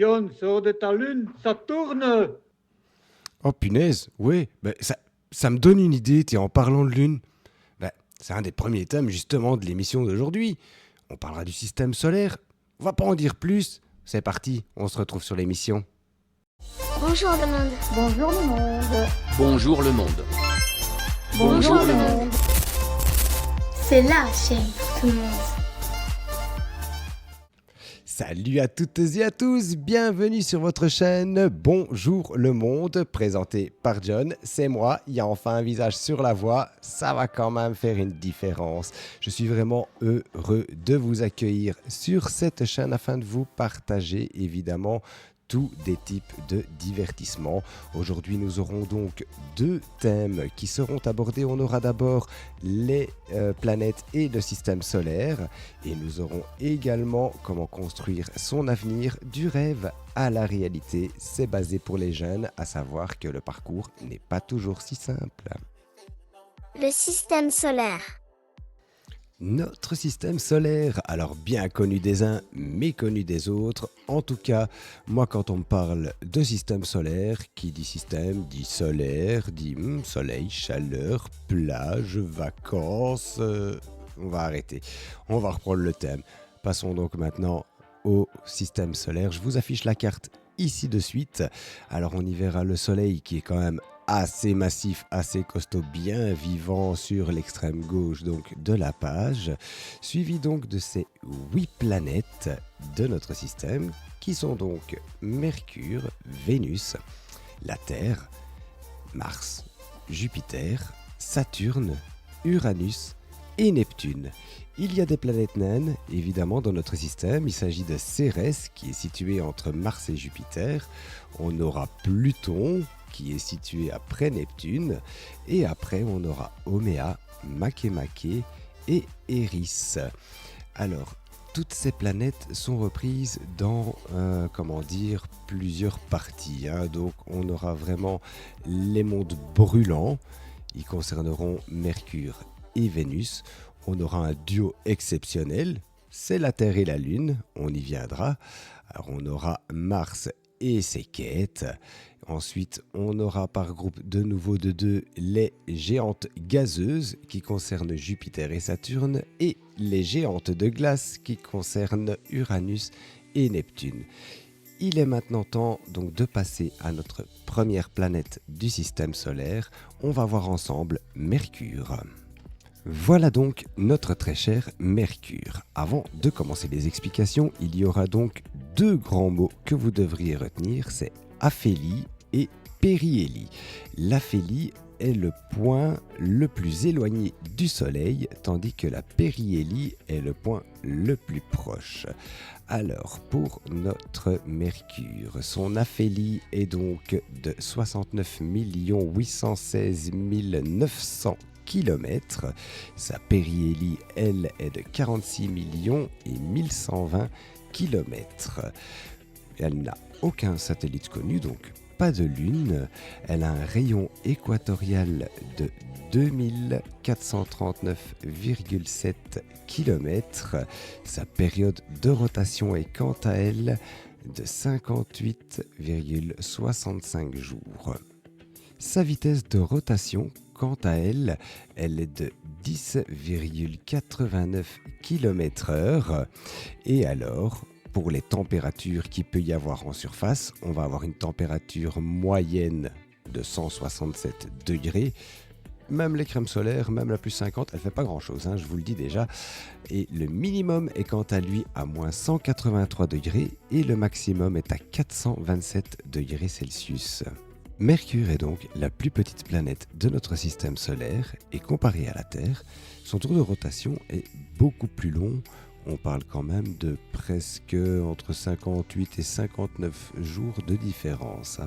John, sors de ta lune, ça tourne. Oh punaise, ouais, ça me donne une idée, en parlant de lune. C'est un des premiers thèmes justement de l'émission d'aujourd'hui. On parlera du système solaire. On va pas en dire plus. C'est parti, on se retrouve sur l'émission. Bonjour le monde. Bonjour le monde. Bonjour le monde. Bonjour le monde. C'est la chaîne pour tout le monde. Salut à toutes et à tous, bienvenue sur votre chaîne Bonjour le monde, présenté par John. C'est moi, il y a enfin un visage sur la voix, ça va quand même faire une différence. Je suis vraiment heureux de vous accueillir sur cette chaîne afin de vous partager évidemment tous des types de divertissement. Aujourd'hui, nous aurons donc deux thèmes qui seront abordés. On aura d'abord les planètes et le système solaire. Et nous aurons également comment construire son avenir du rêve à la réalité. C'est basé pour les jeunes, à savoir que le parcours n'est pas toujours si simple. Le système solaire. Notre système solaire, alors bien connu des uns, méconnu des autres. En tout cas, moi quand on me parle de système solaire, qui dit système, dit solaire, dit soleil, chaleur, plage, vacances. On va arrêter, on va reprendre le thème. Passons donc maintenant au système solaire. Je vous affiche la carte ici de suite. Alors on y verra le soleil qui est quand même assez massif, assez costaud, bien vivant sur l'extrême gauche donc de la page, suivi donc de ces 8 planètes de notre système qui sont donc Mercure, Vénus, la Terre, Mars, Jupiter, Saturne, Uranus et Neptune. Il y a des planètes naines, évidemment, dans notre système. Il s'agit de Cérès, qui est situé entre Mars et Jupiter. On aura Pluton, qui est situé après Neptune. Et après, on aura Oméa, Makemake et Eris. Alors, toutes ces planètes sont reprises dans, plusieurs parties. Donc, on aura vraiment les mondes brûlants. Ils concerneront Mercure et Vénus. On aura un duo exceptionnel, c'est la Terre et la Lune, on y viendra. Alors on aura Mars et ses quêtes. Ensuite, on aura par groupe de nouveau de deux les géantes gazeuses qui concernent Jupiter et Saturne et les géantes de glace qui concernent Uranus et Neptune. Il est maintenant temps donc de passer à notre première planète du système solaire. On va voir ensemble Mercure. Voilà donc notre très cher Mercure. Avant de commencer les explications, il y aura donc deux grands mots que vous devriez retenir, c'est aphélie et périhélie. L'aphélie est le point le plus éloigné du Soleil, tandis que la périhélie est le point le plus proche. Alors, pour notre Mercure, son aphélie est donc de 69 816 900 km. Sa périhélie, elle, est de 46 millions et 1120 km. Elle n'a aucun satellite connu, donc pas de lune. Elle a un rayon équatorial de 2439,7 km. Sa période de rotation est quant à elle de 58,65 jours. Sa vitesse de rotation, quant à elle, elle est de 10,89 km/h. Et alors, pour les températures qu'il peut y avoir en surface, on va avoir une température moyenne de 167 degrés. Même les crèmes solaires, même la plus 50, elle ne fait pas grand-chose, je vous le dis déjà. Et le minimum est quant à lui à moins 183 degrés et le maximum est à 427 degrés Celsius. Mercure est donc la plus petite planète de notre système solaire et comparée à la Terre, son tour de rotation est beaucoup plus long. On parle quand même de presque entre 58 et 59 jours de différence.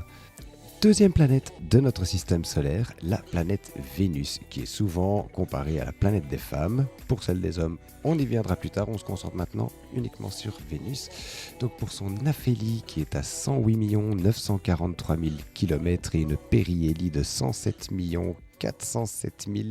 Deuxième planète de notre système solaire, la planète Vénus, qui est souvent comparée à la planète des femmes. Pour celle des hommes, on y viendra plus tard, on se concentre maintenant uniquement sur Vénus. Donc pour son aphélie qui est à 108 943 000 km et une périhélie de 107 407 000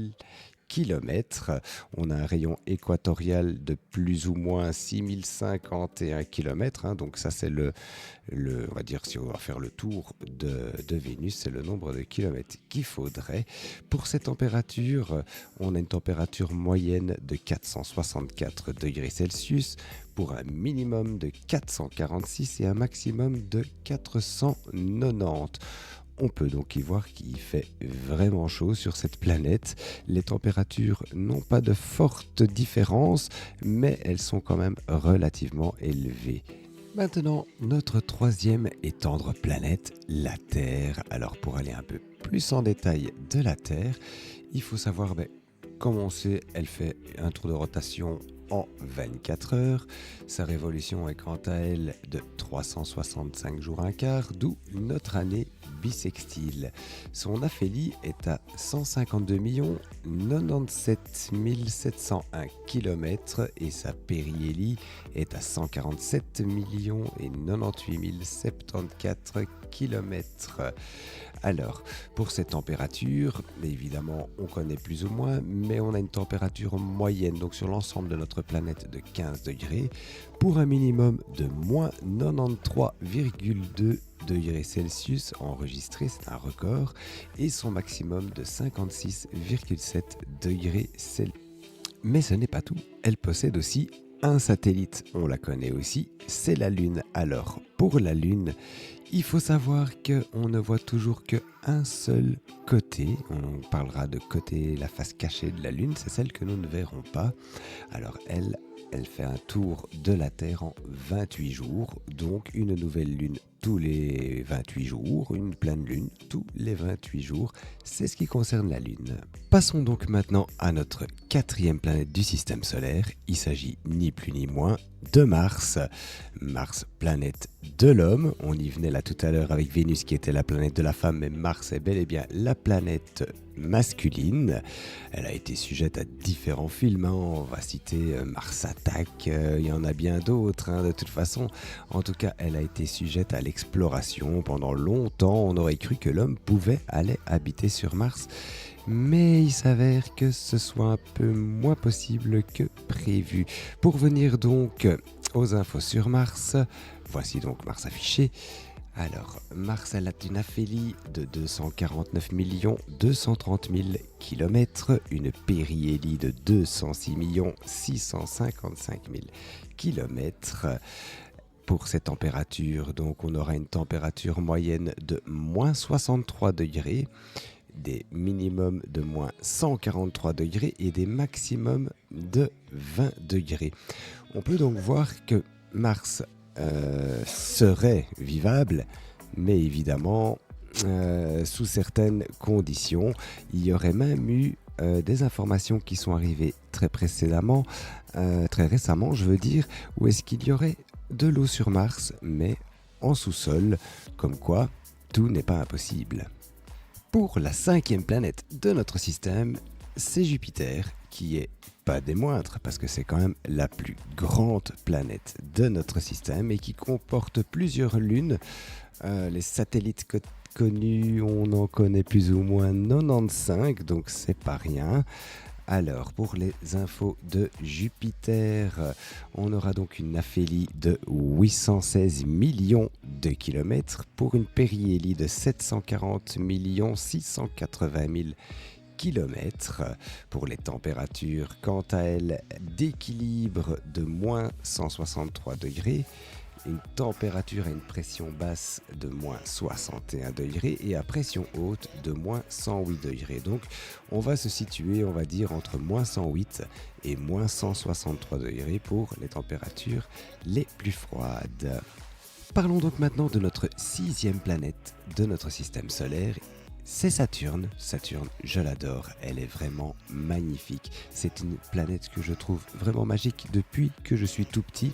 km. On a un rayon équatorial de plus ou moins 6051 km. Donc ça, c'est on va dire, si on va faire le tour de Vénus, c'est le nombre de kilomètres qu'il faudrait. Pour ces températures, on a une température moyenne de 464 degrés Celsius pour un minimum de 446 et un maximum de 490. On peut donc y voir qu'il fait vraiment chaud sur cette planète. Les températures n'ont pas de fortes différences, mais elles sont quand même relativement élevées. Maintenant, notre troisième et tendre planète, la Terre. Alors pour aller un peu plus en détail de la Terre, il faut savoir, comme on sait, elle fait un tour de rotation en 24 heures. Sa révolution est quant à elle de 365 jours un quart, d'où notre année bissextile. Son aphélie est à 152 097 701 km et sa périhélie est à 147 098 074 km. Alors, pour ces températures, évidemment, on connaît plus ou moins, mais on a une température moyenne, donc sur l'ensemble de notre planète, de 15 degrés, pour un minimum de moins 93,2 degrés Celsius enregistré, c'est un record, et son maximum de 56,7 degrés Celsius. Mais ce n'est pas tout, elle possède aussi un satellite, on la connaît aussi, c'est la Lune. Alors, pour la Lune, il faut savoir qu'on ne voit toujours qu'un seul côté. On parlera de côté, la face cachée de la Lune, c'est celle que nous ne verrons pas. Alors elle fait un tour de la Terre en 28 jours, donc une nouvelle Lune tous les 28 jours, une pleine Lune tous les 28 jours. C'est ce qui concerne la Lune. Passons donc maintenant à notre quatrième planète du système solaire. Il s'agit ni plus ni moins de Mars. Mars, planète de l'homme. On y venait là tout à l'heure avec Vénus qui était la planète de la femme, mais Mars est bel et bien la planète masculine. Elle a été sujette à différents films. On va citer Mars Attack. Il y en a bien d'autres. De toute façon, en tout cas, elle a été sujette à l'exploration. Pendant longtemps, on aurait cru que l'homme pouvait aller habiter sur Mars. Mais il s'avère que ce soit un peu moins possible que prévu. Pour venir donc aux infos sur Mars, voici donc Mars affiché. Alors, Mars, elle a une aphélie de 249 230 000 km, une périhélie de 206 655 000 km. Pour ces températures, donc, on aura une température moyenne de moins 63 degrés, des minimums de moins 143 degrés et des maximums de 20 degrés. On peut donc voir que Mars serait vivable, mais évidemment sous certaines conditions. Il y aurait même eu des informations qui sont arrivées très récemment, je veux dire, où est-ce qu'il y aurait de l'eau sur Mars, mais en sous-sol, comme quoi tout n'est pas impossible. Pour la cinquième planète de notre système, c'est Jupiter, qui est pas des moindres, parce que c'est quand même la plus grande planète de notre système et qui comporte plusieurs lunes. Les satellites connus, on en connaît plus ou moins 95, donc c'est pas rien. Alors, pour les infos de Jupiter, on aura donc une aphélie de 816 millions de kilomètres pour une périhélie de 740 680 000 kilomètres. Pour les températures, quant à elles, d'équilibre de moins 163 degrés, une température à une pression basse de moins 61 degrés et à pression haute de moins 108 degrés. Donc on va se situer, on va dire, entre moins 108 et moins 163 degrés pour les températures les plus froides. Parlons donc maintenant de notre sixième planète de notre système solaire. C'est Saturne. Saturne, je l'adore, elle est vraiment magnifique. C'est une planète que je trouve vraiment magique depuis que je suis tout petit.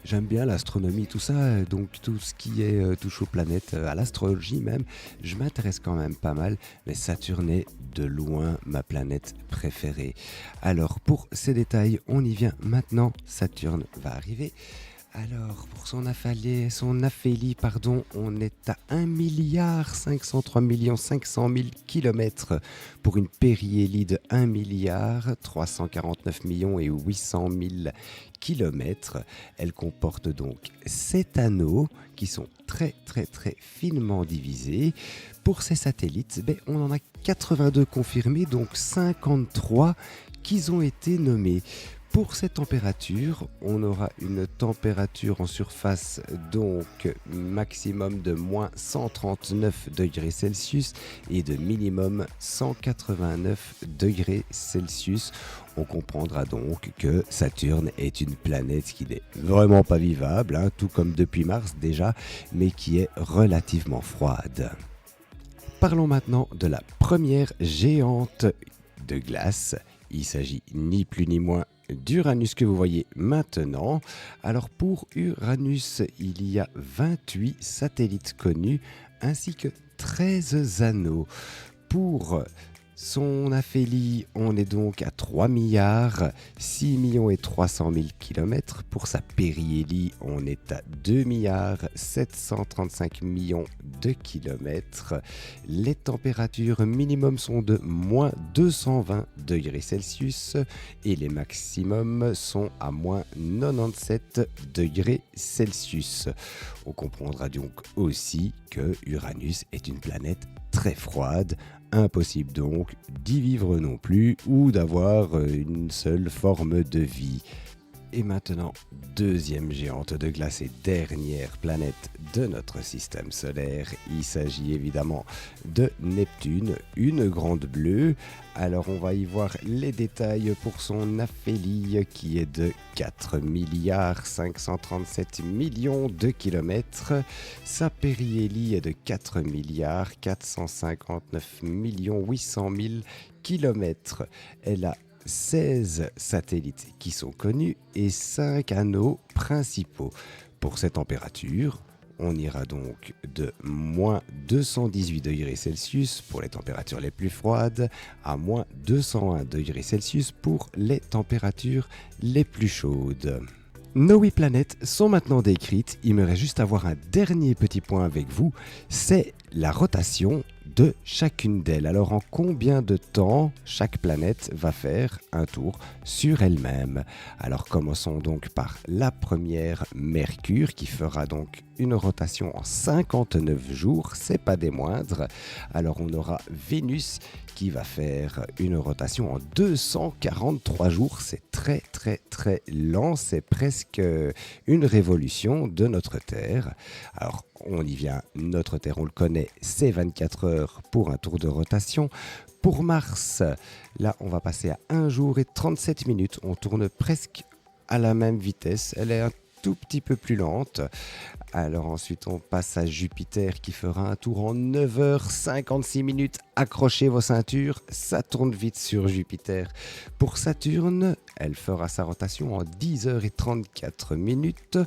J'aime bien l'astronomie, tout ça, donc tout ce qui est touche aux planètes, à l'astrologie même, je m'intéresse quand même pas mal, mais Saturne est de loin ma planète préférée. Alors pour ces détails, on y vient maintenant, Saturne va arriver. Alors, pour son aphélie, on est à 1,503 500 000 km pour une périhélie de 1,349 800 000 km. Elle comporte donc 7 anneaux qui sont très très très finement divisés. Pour ces satellites, on en a 82 confirmés, donc 53 qui ont été nommés. Pour cette température, on aura une température en surface donc maximum de moins 139 degrés Celsius et de minimum 189 degrés Celsius. On comprendra donc que Saturne est une planète qui n'est vraiment pas vivable, tout comme depuis Mars déjà, mais qui est relativement froide. Parlons maintenant de la première géante de glace. Il s'agit ni plus ni moins d'Uranus que vous voyez maintenant. Alors pour Uranus, il y a 28 satellites connus ainsi que 13 anneaux. Pour son aphélie, on est donc à 3 milliards 6 millions et 300 000 km. Pour sa périhélie, on est à 2 milliards 735 millions de kilomètres. Les températures minimum sont de moins 220 degrés Celsius et les maximums sont à moins 97 degrés Celsius. On comprendra donc aussi que Uranus est une planète très froide. Impossible donc d'y vivre non plus ou d'avoir une seule forme de vie. Et maintenant, deuxième géante de glace et dernière planète de notre système solaire. Il s'agit évidemment de Neptune, une grande bleue. Alors on va y voir les détails pour son aphélie qui est de 4 milliards 537 millions de kilomètres. Sa périhélie est de 4 milliards 459 millions 800 000 kilomètres. Elle a 16 satellites qui sont connus et 5 anneaux principaux. Pour cette température, on ira donc de moins 218 degrés Celsius pour les températures les plus froides à moins 201 degrés Celsius pour les températures les plus chaudes. Nos 8 planètes sont maintenant décrites. Il me reste juste à voir un dernier petit point avec vous, c'est la rotation de chacune d'elles. Alors en combien de temps chaque planète va faire un tour sur elle-même? Alors commençons donc par la première, Mercure, qui fera donc une rotation en 59 jours, c'est pas des moindres. Alors on aura Vénus qui va faire une rotation en 243 jours, c'est très très très lent, c'est presque une révolution de notre Terre. Alors on y vient, notre Terre on le connaît, c'est 24 heures pour un tour de rotation. Pour Mars, là on va passer à 1 jour et 37 minutes, on tourne presque à la même vitesse, elle est un tout petit peu plus lente. Alors ensuite on passe à Jupiter qui fera un tour en 9h56 minutes. Accrochez vos ceintures, ça tourne vite sur Jupiter. Pour Saturne, elle fera sa rotation en 10h34 minutes.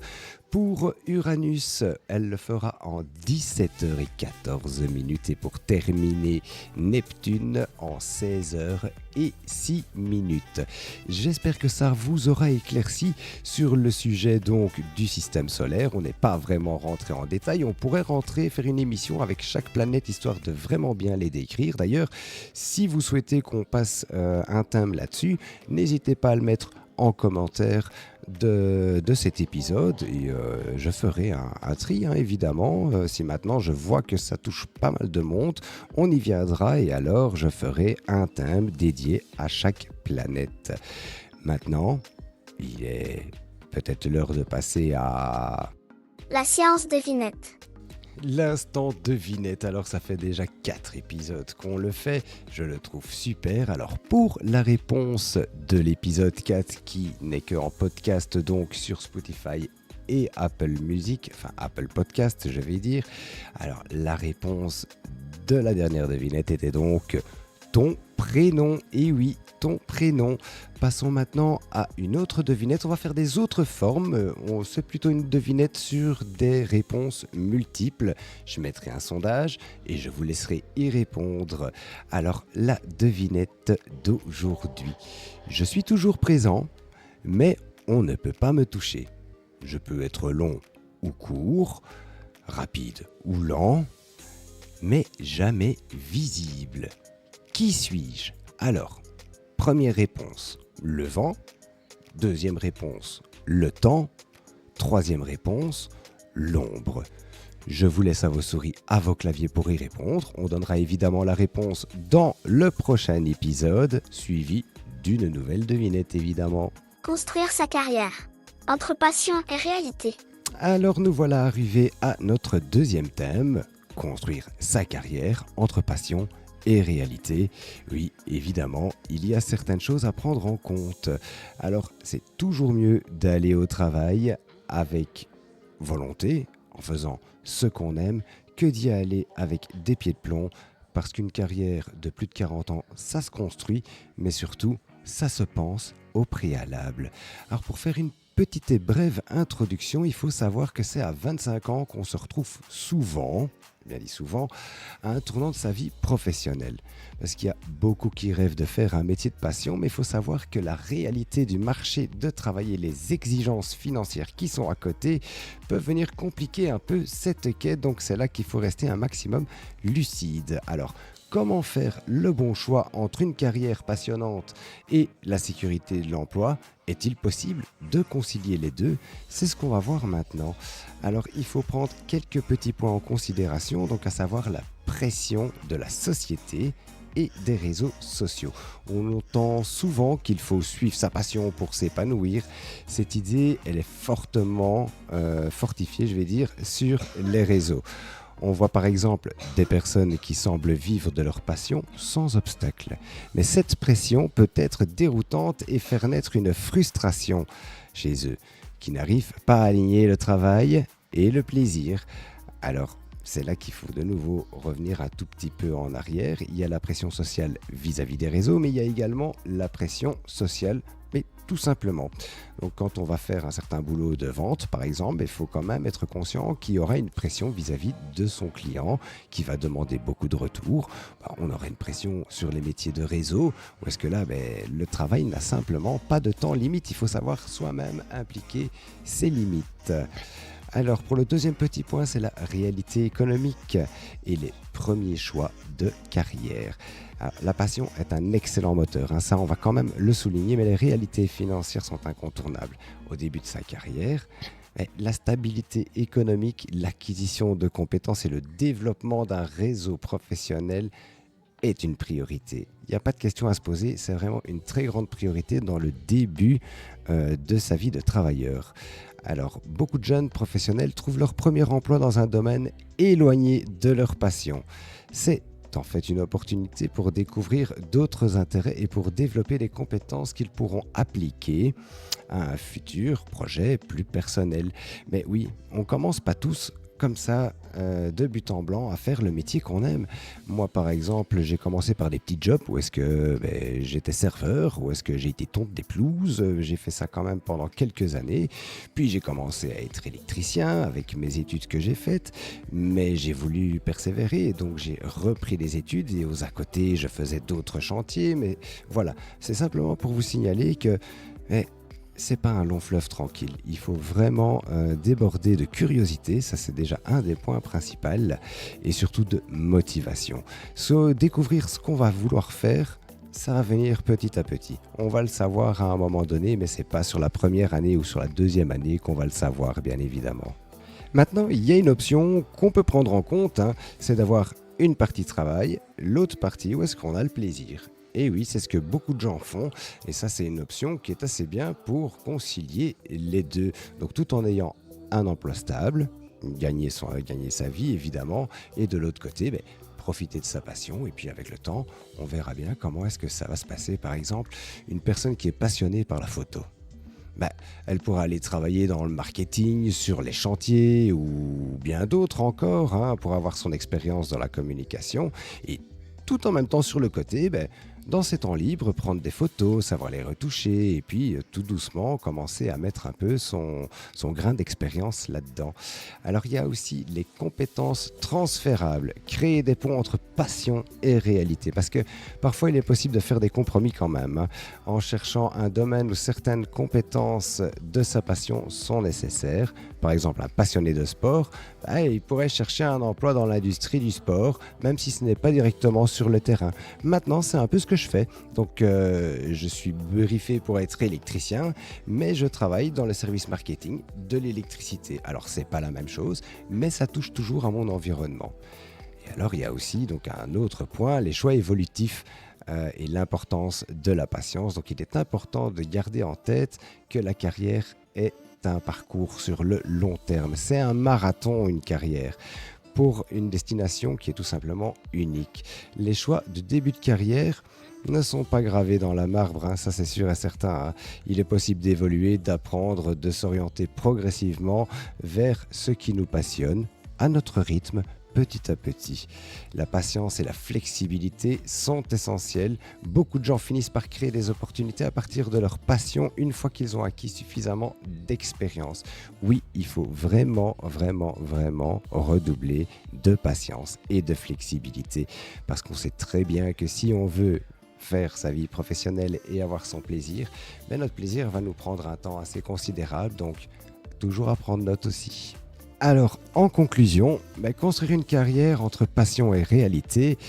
Pour Uranus, elle le fera en 17h14 minutes. Et pour terminer, Neptune en 16h06 minutes. J'espère que ça vous aura éclairci sur le sujet donc du système solaire. On n'est pas vraiment rentré en détail. On pourrait faire une émission avec chaque planète histoire de vraiment bien les décrire. D'ailleurs, si vous souhaitez qu'on passe un thème là-dessus, n'hésitez pas à le mettre en commentaire de cet épisode et je ferai un tri évidemment. Si maintenant je vois que ça touche pas mal de monde, on y viendra et alors je ferai un thème dédié à chaque planète. Maintenant, il est peut-être l'heure de passer à la séance devinette. L'instant devinette. Alors ça fait déjà 4 épisodes qu'on le fait, je le trouve super. Alors pour la réponse de l'épisode 4 qui n'est qu'en podcast donc sur Spotify et Apple Music, enfin Apple Podcast je vais dire. Alors la réponse de la dernière devinette était donc ton prénom. Et oui, ton prénom. Passons maintenant à une autre devinette. On va faire des autres formes. C'est plutôt une devinette sur des réponses multiples. Je mettrai un sondage et je vous laisserai y répondre. Alors, la devinette d'aujourd'hui. Je suis toujours présent, mais on ne peut pas me toucher. je peux être long ou court, rapide ou lent, mais jamais visible. Qui suis-je? Alors, première réponse, le vent. Deuxième réponse, le temps. Troisième réponse, l'ombre. Je vous laisse à vos souris, à vos claviers pour y répondre. On donnera évidemment la réponse dans le prochain épisode, suivi d'une nouvelle devinette évidemment. Construire sa carrière. Entre passion et réalité. Alors nous voilà arrivés à notre deuxième thème, construire sa carrière entre passion et réalité. Oui, évidemment, il y a certaines choses à prendre en compte. Alors c'est toujours mieux d'aller au travail avec volonté, en faisant ce qu'on aime, que d'y aller avec des pieds de plomb, parce qu'une carrière de plus de 40 ans, ça se construit, mais surtout, ça se pense au préalable. Alors pour faire une petite et brève introduction, il faut savoir que c'est à 25 ans qu'on se retrouve souvent, bien dit souvent, à un tournant de sa vie professionnelle. Parce qu'il y a beaucoup qui rêvent de faire un métier de passion, mais il faut savoir que la réalité du marché de travail et les exigences financières qui sont à côté peuvent venir compliquer un peu cette quête, donc c'est là qu'il faut rester un maximum lucide. Alors, comment faire le bon choix entre une carrière passionnante et la sécurité de l'emploi? Est-il possible de concilier les deux? C'est ce qu'on va voir maintenant. Alors, il faut prendre quelques petits points en considération, donc à savoir la pression de la société et des réseaux sociaux. On entend souvent qu'il faut suivre sa passion pour s'épanouir. Cette idée, elle est fortement fortifiée, je vais dire, sur les réseaux. On voit par exemple des personnes qui semblent vivre de leur passion sans obstacle. Mais cette pression peut être déroutante et faire naître une frustration chez eux, qui n'arrivent pas à aligner le travail et le plaisir. Alors, c'est là qu'il faut de nouveau revenir un tout petit peu en arrière. Il y a la pression sociale vis-à-vis des réseaux, mais il y a également la pression sociale, mais tout simplement. Donc quand on va faire un certain boulot de vente, par exemple, il faut quand même être conscient qu'il y aura une pression vis-à-vis de son client qui va demander beaucoup de retours. On aura une pression sur les métiers de réseau, où est-ce que là, le travail n'a simplement pas de temps limite. Il faut savoir soi-même impliquer ses limites. Alors, pour le deuxième petit point, c'est la réalité économique et les premiers choix de carrière. Alors, la passion est un excellent moteur, ça on va quand même le souligner, mais les réalités financières sont incontournables. Au début de sa carrière, la stabilité économique, l'acquisition de compétences et le développement d'un réseau professionnel est une priorité. Il n'y a pas de question à se poser, c'est vraiment une très grande priorité dans le début de sa vie de travailleur. Alors, beaucoup de jeunes professionnels trouvent leur premier emploi dans un domaine éloigné de leur passion. C'est en fait une opportunité pour découvrir d'autres intérêts et pour développer les compétences qu'ils pourront appliquer à un futur projet plus personnel. Mais oui, on commence pas tous comme ça, de but en blanc, à faire le métier qu'on aime. Moi, par exemple, j'ai commencé par des petits jobs où est-ce que j'étais serveur, où est-ce que j'ai été tonte des pelouses. J'ai fait ça quand même pendant quelques années. Puis j'ai commencé à être électricien avec mes études que j'ai faites, mais j'ai voulu persévérer, donc j'ai repris des études et aux à côté, je faisais d'autres chantiers. Mais voilà, c'est simplement pour vous signaler que c'est pas un long fleuve tranquille. Il faut vraiment déborder de curiosité, ça c'est déjà un des points principaux, et surtout de motivation. Découvrir ce qu'on va vouloir faire, ça va venir petit à petit. On va le savoir à un moment donné, mais c'est pas sur la première année ou sur la deuxième année qu'on va le savoir, bien évidemment. Maintenant, il y a une option qu'on peut prendre en compte, c'est d'avoir une partie travail, l'autre partie où est-ce qu'on a le plaisir. Et oui, c'est ce que beaucoup de gens font, et ça c'est une option qui est assez bien pour concilier les deux. Donc tout en ayant un emploi stable, gagner sa vie évidemment, et de l'autre côté, profiter de sa passion, et puis avec le temps, on verra bien comment est-ce que ça va se passer. Par exemple, une personne qui est passionnée par la photo, elle pourra aller travailler dans le marketing, sur les chantiers, ou bien d'autres encore, pour avoir son expérience dans la communication, et tout en même temps sur le côté, Dans ses temps libres, prendre des photos, savoir les retoucher et puis tout doucement commencer à mettre un peu son grain d'expérience là-dedans. Alors il y a aussi les compétences transférables, créer des ponts entre passion et réalité, parce que parfois il est possible de faire des compromis quand même, hein, en cherchant un domaine où certaines compétences de sa passion sont nécessaires. Par exemple, un passionné de sport, il pourrait chercher un emploi dans l'industrie du sport, même si ce n'est pas directement sur le terrain. Maintenant, c'est un peu ce que je fais. Donc, je suis briefé pour être électricien, mais je travaille dans le service marketing de l'électricité. Alors, c'est pas la même chose, mais ça touche toujours à mon environnement. Et alors, il y a aussi donc un autre point, les choix évolutifs. Et l'importance de la patience. Donc il est important de garder en tête que la carrière est un parcours sur le long terme. C'est un marathon, une carrière, pour une destination qui est tout simplement unique. Les choix de début de carrière ne sont pas gravés dans la marbre, hein, ça c'est sûr et certain. Hein. Il est possible d'évoluer, d'apprendre, de s'orienter progressivement vers ce qui nous passionne, à notre rythme, petit à petit. La patience et la flexibilité sont essentielles. Beaucoup de gens finissent par créer des opportunités à partir de leur passion une fois qu'ils ont acquis suffisamment d'expérience. Oui, il faut vraiment redoubler de patience et de flexibilité, parce qu'on sait très bien que si on veut faire sa vie professionnelle et avoir son plaisir, notre plaisir va nous prendre un temps assez considérable, donc toujours à prendre note aussi. Alors, en conclusion, construire une carrière entre passion et réalité,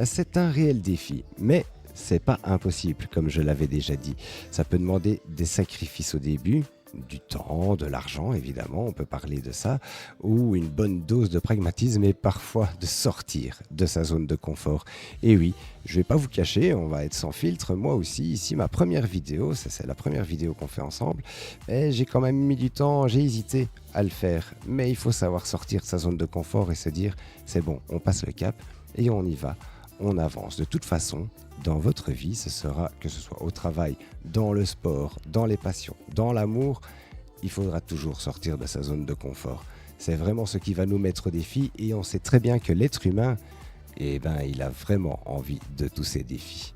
c'est un réel défi, mais c'est pas impossible, comme je l'avais déjà dit. Ça peut demander des sacrifices au début, du temps, de l'argent évidemment, on peut parler de ça, ou une bonne dose de pragmatisme et parfois de sortir de sa zone de confort. Et oui, je vais pas vous cacher, on va être sans filtre, moi aussi, ici ma première vidéo, c'est la première vidéo qu'on fait ensemble, j'ai quand même mis du temps, j'ai hésité à le faire, mais il faut savoir sortir de sa zone de confort et se dire, c'est bon, on passe le cap et on y va. On avance. De toute façon, dans votre vie, ce sera, que ce soit au travail, dans le sport, dans les passions, dans l'amour, il faudra toujours sortir de sa zone de confort. C'est vraiment ce qui va nous mettre au défi et on sait très bien que l'être humain, il a vraiment envie de tous ces défis.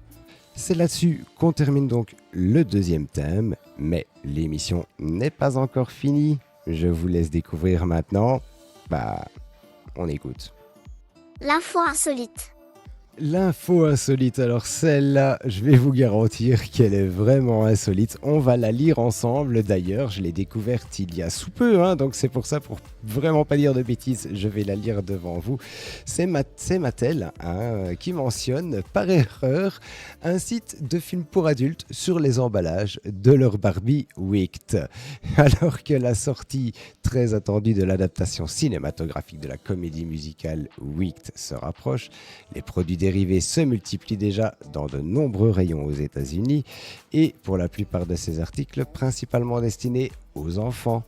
C'est là-dessus qu'on termine donc le deuxième thème, mais l'émission n'est pas encore finie. Je vous laisse découvrir maintenant. On écoute. L'info insolite. L'info insolite, alors celle-là, je vais vous garantir qu'elle est vraiment insolite. On va la lire ensemble d'ailleurs, je l'ai découverte il y a sous peu, hein, donc c'est pour ça, pour vraiment pas dire de bêtises, je vais la lire devant vous. C'est Mattel qui mentionne par erreur un site de films pour adultes sur les emballages de leur Barbie Wicked. Alors que la sortie très attendue de l'adaptation cinématographique de la comédie musicale Wicked se rapproche, les produits dérivés se multiplient déjà dans de nombreux rayons aux États-Unis et pour la plupart de ces articles principalement destinés aux enfants.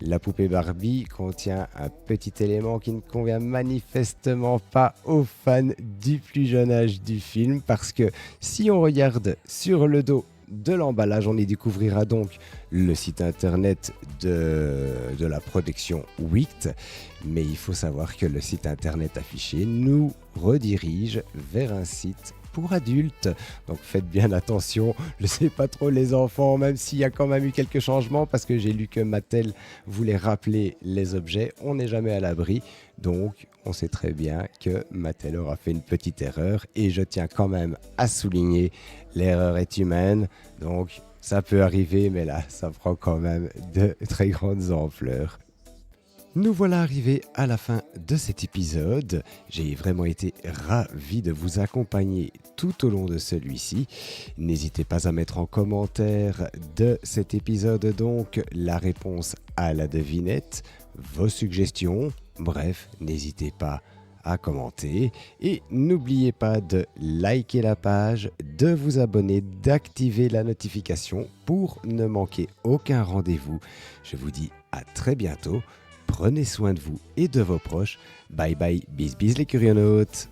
La poupée Barbie contient un petit élément qui ne convient manifestement pas aux fans du plus jeune âge du film parce que si on regarde sur le dos de l'emballage, on y découvrira donc le site internet de la production Wicked, mais il faut savoir que le site internet affiché nous redirige vers un site pour adultes. Donc faites bien attention, je sais pas trop les enfants, même s'il y a quand même eu quelques changements, parce que j'ai lu que Mattel voulait rappeler les objets, on n'est jamais à l'abri, donc on sait très bien que Mattel aura fait une petite erreur, et je tiens quand même à souligner, l'erreur est humaine, donc ça peut arriver, mais là ça prend quand même de très grandes ampleurs. Nous voilà arrivés à la fin de cet épisode. J'ai vraiment été ravi de vous accompagner tout au long de celui-ci. N'hésitez pas à mettre en commentaire de cet épisode donc la réponse à la devinette, vos suggestions. Bref, n'hésitez pas à commenter et n'oubliez pas de liker la page, de vous abonner, d'activer la notification pour ne manquer aucun rendez-vous. Je vous dis à très bientôt. Prenez soin de vous et de vos proches. Bye bye, bis bis les curionautes.